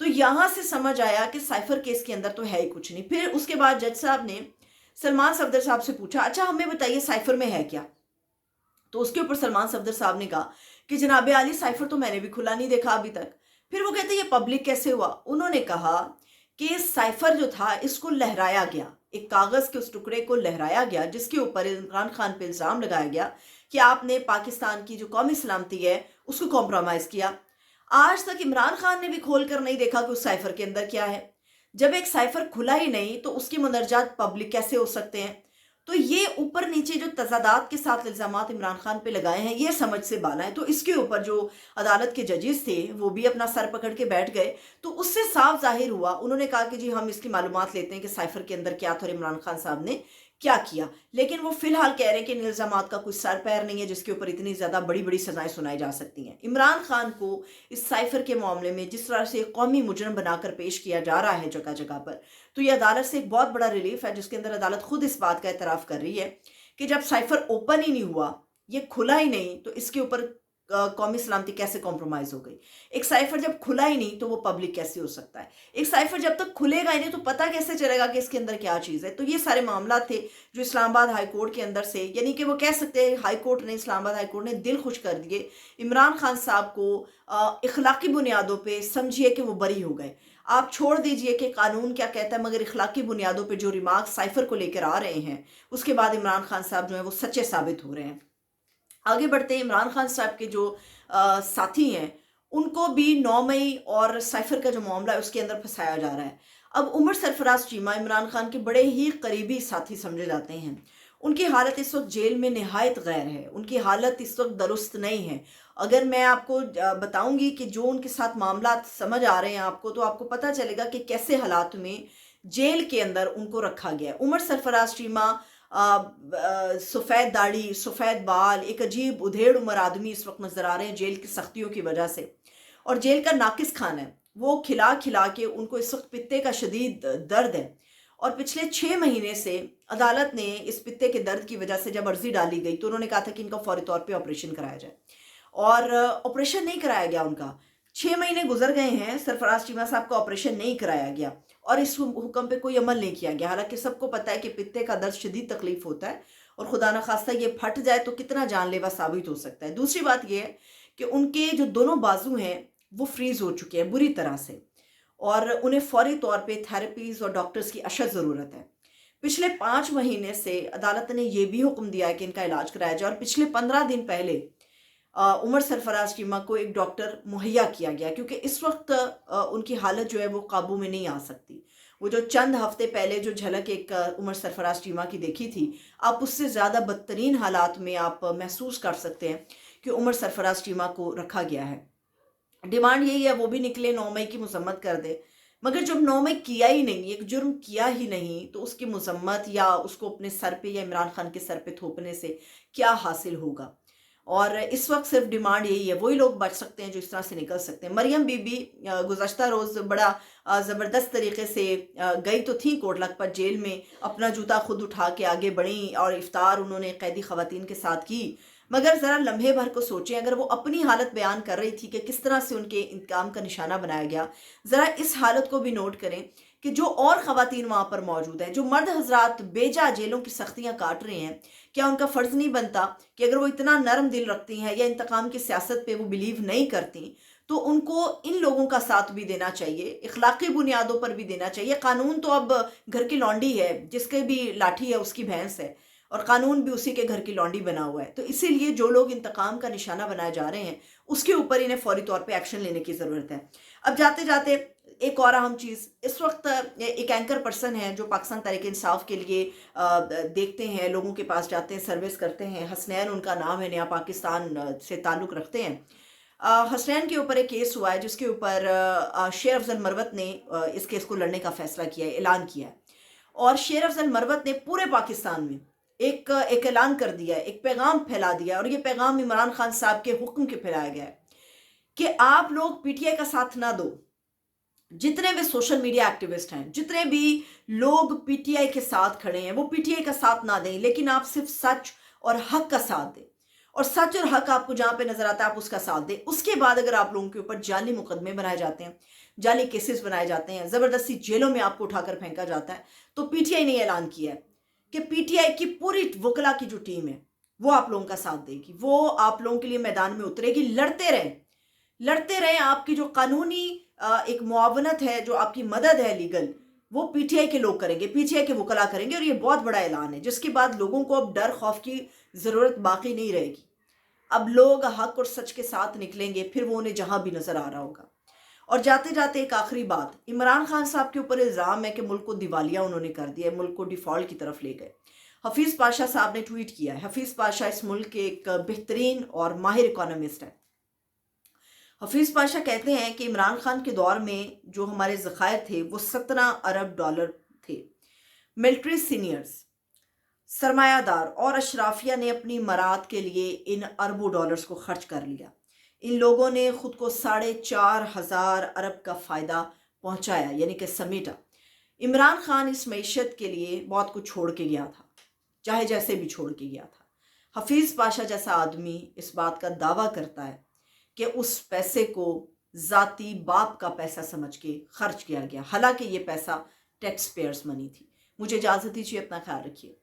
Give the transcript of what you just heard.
تو یہاں سے سمجھ آیا کہ سائفر کیس کے اندر تو ہے ہی کچھ نہیں. پھر اس کے بعد جج صاحب نے سلمان صفدر صاحب سے پوچھا اچھا ہمیں بتائیے سائفر میں ہے کیا. تو اس کے اوپر سلمان صفدر صاحب نے کہا کہ جناب عالی سائفر تو میں نے بھی کھلا نہیں دیکھا ابھی تک. پھر وہ کہتے یہ پبلک کیسے ہوا. انہوں نے کہا کہ سائفر جو تھا اس کو لہرایا گیا، ایک کاغذ کے اس ٹکڑے کو لہرایا گیا جس کے اوپر عمران خان پہ الزام لگایا گیا کہ آپ نے پاکستان کی جو قومی سلامتی ہے اس کو کمپرومائز کیا. آج تک عمران خان نے بھی کھول کر نہیں دیکھا کہ اس سائفر کے اندر کیا ہے. جب ایک سائفر کھلا ہی نہیں تو اس کے مندرجات پبلک کیسے ہو سکتے ہیں. تو یہ اوپر نیچے جو تضادات کے ساتھ الزامات عمران خان پہ لگائے ہیں یہ سمجھ سے بالا ہے. تو اس کے اوپر جو عدالت کے ججز تھے وہ بھی اپنا سر پکڑ کے بیٹھ گئے. تو اس سے صاف ظاہر ہوا، انہوں نے کہا کہ جی ہم اس کی معلومات لیتے ہیں کہ سائفر کے اندر کیا تھا اور عمران خان صاحب نے کیا کیا. لیکن وہ فی الحال کہہ رہے ہیں کہ ان الزامات کا کوئی سر پیر نہیں ہے جس کے اوپر اتنی زیادہ بڑی بڑی سزائیں سنائی جا سکتی ہیں. عمران خان کو اس سائفر کے معاملے میں جس طرح سے قومی مجرم بنا کر پیش کیا جا رہا ہے جگہ جگہ پر، تو یہ عدالت سے ایک بہت بڑا ریلیف ہے جس کے اندر عدالت خود اس بات کا اعتراف کر رہی ہے کہ جب سائفر اوپن ہی نہیں ہوا، یہ کھلا ہی نہیں، تو اس کے اوپر قومی سلامتی کیسے کمپرومائز ہو گئی. ایک سائفر جب کھلا ہی نہیں تو وہ پبلک کیسے ہو سکتا ہے. ایک سائفر جب تک کھلے گا ہی نہیں تو پتہ کیسے چلے گا کہ اس کے اندر کیا چیز ہے. تو یہ سارے معاملات تھے جو اسلام آباد ہائی کورٹ کے اندر سے، یعنی کہ وہ کہہ سکتے ہیں ہائی کورٹ نے، اسلام آباد ہائی کورٹ نے دل خوش کر دیے. عمران خان صاحب کو اخلاقی بنیادوں پہ سمجھیے کہ وہ بری ہو گئے. آپ چھوڑ دیجئے کہ قانون کیا کہتا ہے، مگر اخلاقی بنیادوں پہ جو ریمارک سائفر کو لے کر آ رہے ہیں اس کے بعد عمران خان صاحب جو ہیں وہ سچے ثابت ہو رہے ہیں. آگے بڑھتے ہیں. عمران خان صاحب کے جو ساتھی ہیں ان کو بھی 9 مئی اور سائفر کا جو معاملہ ہے اس کے اندر پھنسایا جا رہا ہے. اب عمر سرفراز چیمہ عمران خان کے بڑے ہی قریبی ساتھی سمجھے جاتے ہیں. ان کی حالت اس وقت جیل میں نہایت غیر ہے، ان کی حالت اس وقت درست نہیں ہے. اگر میں آپ کو بتاؤں گی کہ جو ان کے ساتھ معاملات سمجھ آ رہے ہیں آپ کو، تو آپ کو پتہ چلے گا کہ کیسے حالات میں جیل کے اندر ان کو رکھا گیا. عمر سرفراز چیمہ سفید داڑھی، سفید بال، ایک عجیب ادھیڑ عمر آدمی اس وقت نظر آ رہے ہیں جیل کی سختیوں کی وجہ سے. اور جیل کا ناقص کھانا ہے وہ کھلا کھلا کے ان کو اس وقت پتے کا شدید درد ہے. اور پچھلے 6 مہینے سے عدالت نے اس پتے کے درد کی وجہ سے جب عرضی ڈالی گئی تو انہوں نے کہا تھا کہ ان کا فوری طور پہ آپریشن کرایا جائے، اور آپریشن نہیں کرایا گیا. ان کا 6 مہینے گزر گئے ہیں، سرفراز چیمہ صاحب کا آپریشن نہیں کرایا گیا اور اس حکم پہ کوئی عمل نہیں کیا گیا. حالانکہ سب کو پتہ ہے کہ پتے کا درد شدید تکلیف ہوتا ہے اور خدا نخواستہ یہ پھٹ جائے تو کتنا جان لیوا ثابت ہو سکتا ہے. دوسری بات یہ ہے کہ ان کے جو دونوں بازو ہیں وہ فریز ہو چکے ہیں بری طرح سے، اور انہیں فوری طور پہ تھیراپیز اور ڈاکٹرز کی اشد ضرورت ہے. پچھلے 5 مہینے سے عدالت نے یہ بھی حکم دیا ہے کہ ان کا علاج کرایا جائے، اور پچھلے 15 دن پہلے عمر سرفراز چیمہ کو ایک ڈاکٹر مہیا کیا گیا کیونکہ اس وقت ان کی حالت جو ہے وہ قابو میں نہیں آ سکتی. وہ جو چند ہفتے پہلے جو جھلک ایک عمر سرفراز چیمہ کی دیکھی تھی، آپ اس سے زیادہ بدترین حالات میں آپ محسوس کر سکتے ہیں کہ عمر سرفراز چیمہ کو رکھا گیا ہے. ڈیمانڈ یہی ہے وہ بھی نکلے 9 مئی کی مذمت کر دے، مگر جب 9 مئی کیا ہی نہیں، ایک جرم کیا ہی نہیں، تو اس کی مذمت یا اس کو اپنے سر پہ یا عمران خان کے سر پہ تھوپنے سے کیا حاصل ہوگا. اور اس وقت صرف ڈیمانڈ یہی ہے، وہی لوگ بچ سکتے ہیں جو اس طرح سے نکل سکتے ہیں. مریم بی بی گزشتہ روز بڑا زبردست طریقے سے گئی تو تھیں کوٹ لکھپت جیل میں، اپنا جوتا خود اٹھا کے آگے بڑھیں اور افطار انہوں نے قیدی خواتین کے ساتھ کی. مگر ذرا لمحے بھر کو سوچیں، اگر وہ اپنی حالت بیان کر رہی تھی کہ کس طرح سے ان کے انتقام کا نشانہ بنایا گیا، ذرا اس حالت کو بھی نوٹ کریں کہ جو اور خواتین وہاں پر موجود ہیں، جو مرد حضرات بیجا جیلوں کی سختیاں کاٹ رہے ہیں، کیا ان کا فرض نہیں بنتا کہ اگر وہ اتنا نرم دل رکھتی ہیں یا انتقام کی سیاست پہ وہ بلیو نہیں کرتی تو ان کو ان لوگوں کا ساتھ بھی دینا چاہیے، اخلاقی بنیادوں پر بھی دینا چاہیے. قانون تو اب گھر کی لونڈی ہے، جس کے بھی لاٹھی ہے اس کی بھینس ہے، اور قانون بھی اسی کے گھر کی لونڈی بنا ہوا ہے. تو اسی لیے جو لوگ انتقام کا نشانہ بنائے جا رہے ہیں اس کے اوپر انہیں فوری طور پہ ایکشن لینے کی ضرورت ہے. اب جاتے جاتے ایک اور اہم چیز، اس وقت ایک اینکر پرسن ہے جو پاکستان تحریک انصاف کے لیے دیکھتے ہیں، لوگوں کے پاس جاتے ہیں، سروس کرتے ہیں. حسنین ان کا نام ہے، نیا پاکستان سے تعلق رکھتے ہیں. حسنین کے اوپر ایک کیس ہوا ہے جس کے اوپر شیر افضل مروت نے اس کیس کو لڑنے کا فیصلہ کیا ہے، اعلان کیا ہے. اور شیر افضل مروت نے پورے پاکستان میں ایک اعلان کر دیا ہے، ایک پیغام پھیلا دیا ہے، اور یہ پیغام عمران خان صاحب کے حکم کے پھیلایا گیا ہے کہ آپ لوگ پی ٹی آئی کا ساتھ نہ دو. جتنے بھی سوشل میڈیا ایکٹیوسٹ ہیں، جتنے بھی لوگ پی ٹی آئی کے ساتھ کھڑے ہیں، وہ پی ٹی آئی کا ساتھ نہ دیں، لیکن آپ صرف سچ اور حق کا ساتھ دیں، اور سچ اور حق آپ کو جہاں پہ نظر آتا ہے آپ اس کا ساتھ دیں. اس کے بعد اگر آپ لوگوں کے اوپر جعلی مقدمے بنائے جاتے ہیں، جعلی کیسز بنائے جاتے ہیں، زبردستی جیلوں میں آپ کو اٹھا کر پھینکا جاتا ہے، تو پی ٹی آئی نے اعلان کیا ہے کہ پی ٹی آئی کی پوری وکلا کی جو ٹیم ہے وہ آپ لوگوں کا ساتھ دے گی، وہ آپ لوگوں کے لیے میدان میں اترے گی، لڑتے رہیں، آپ کی جو قانونی ایک معاونت ہے، جو آپ کی مدد ہے لیگل، وہ پی ٹی آئی کے لوگ کریں گے، پی ٹی آئی کے وکلا کریں گے، اور یہ بہت بڑا اعلان ہے جس کے بعد لوگوں کو اب ڈر خوف کی ضرورت باقی نہیں رہے گی۔ اب لوگ حق اور سچ کے ساتھ نکلیں گے، پھر وہ انہیں جہاں بھی نظر آ رہا ہوگا۔ اور جاتے جاتے ایک آخری بات، عمران خان صاحب کے اوپر الزام ہے کہ ملک کو دیوالیہ انہوں نے کر دیا ہے، ملک کو ڈیفالٹ کی طرف لے گئے۔ حفیظ پاشا صاحب نے ٹویٹ کیا ہے، حفیظ پاشا اس ملک کے ایک بہترین اور ماہر اکانومسٹ ہے۔ حفیظ پاشا کہتے ہیں کہ عمران خان کے دور میں جو ہمارے ذخائر تھے وہ 17 ارب ڈالر تھے۔ ملٹری سینئرز، سرمایہ دار اور اشرافیہ نے اپنی مراد کے لیے ان اربوں ڈالرز کو خرچ کر لیا۔ ان لوگوں نے خود کو 4,500 ارب کا فائدہ پہنچایا، یعنی کہ سمیٹا۔ عمران خان اس معیشت کے لیے بہت کچھ چھوڑ کے گیا تھا، چاہے جیسے بھی چھوڑ کے گیا تھا۔ حفیظ پاشا جیسا آدمی اس بات کا دعویٰ کرتا ہے کہ اس پیسے کو ذاتی باپ کا پیسہ سمجھ کے خرچ کیا گیا، حالانکہ یہ پیسہ ٹیکس پیئرز منی تھی۔ مجھے اجازت دیجیے، اپنا خیال رکھیے۔